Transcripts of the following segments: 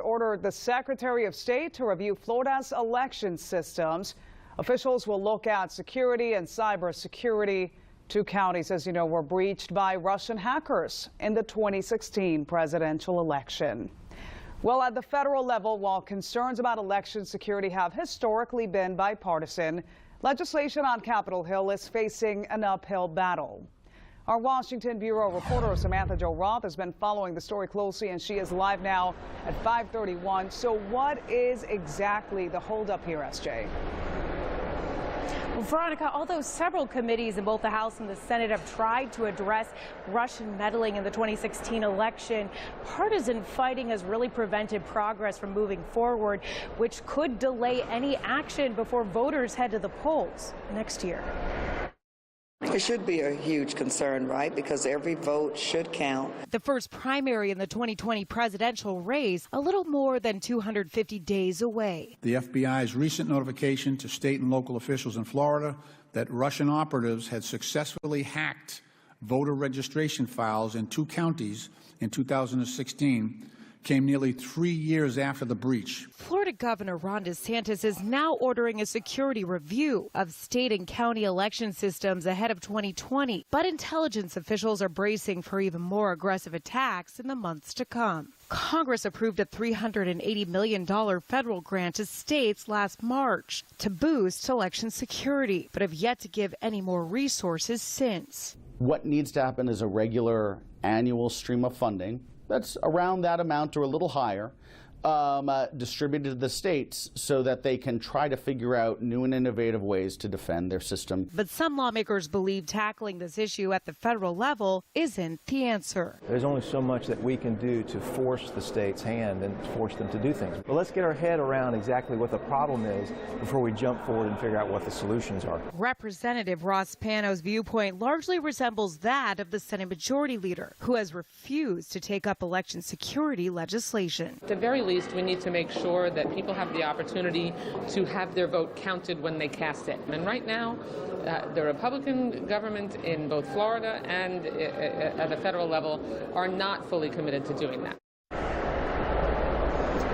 Ordered the Secretary of State to review Florida's election systems. Officials will look at security and cybersecurity. Two counties, as you know, were breached by Russian hackers in the 2016 presidential election. Well, at the federal level, while concerns about election security have historically been bipartisan, legislation on Capitol Hill is facing an uphill battle. Our Washington Bureau reporter Samantha-Jo has been following the story closely, and she is live now at 5:31. So what is exactly the holdup here, SJ? Well, Veronica, although several committees in both the House and the Senate have tried to address Russian meddling in the 2016 election, partisan fighting has really prevented progress from moving forward, which could delay any action before voters head to the polls next year. It should be a huge concern, right? Because every vote should count. The first primary in the 2020 presidential race, a little more than 250 days away. The FBI's recent notification to state and local officials in Florida that Russian operatives had successfully hacked voter registration files in 2 counties in 2016 came nearly 3 years after the breach. Florida Governor Ron DeSantis is now ordering a security review of state and county election systems ahead of 2020. But intelligence officials are bracing for even more aggressive attacks in the months to come. Congress approved a $380 million federal grant to states last March to boost election security, but have yet to give any more resources since. What needs to happen is a regular annual stream of funding that's around that amount or a little higher, distributed to the states so that they can try to figure out new and innovative ways to defend their system. But some lawmakers believe tackling this issue at the federal level isn't the answer. There's only so much that we can do to force the state's hand and force them to do things. But let's get our head around exactly what the problem is before we jump forward and figure out what the solutions are. Representative Ross Pano's viewpoint largely resembles that of the Senate Majority Leader, who has refused to take up election security legislation. At the very least, we need to make sure that people have the opportunity to have their vote counted when they cast it. And right now, the Republican government in both Florida and at the federal level are not fully committed to doing that.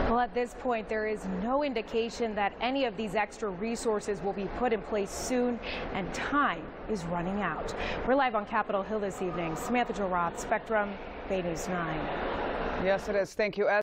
Well, at this point, there is no indication that any of these extra resources will be put in place soon, and time is running out. We're live on Capitol Hill this evening. Samantha-Jo, Spectrum, BN9. Yes, it is. Thank you.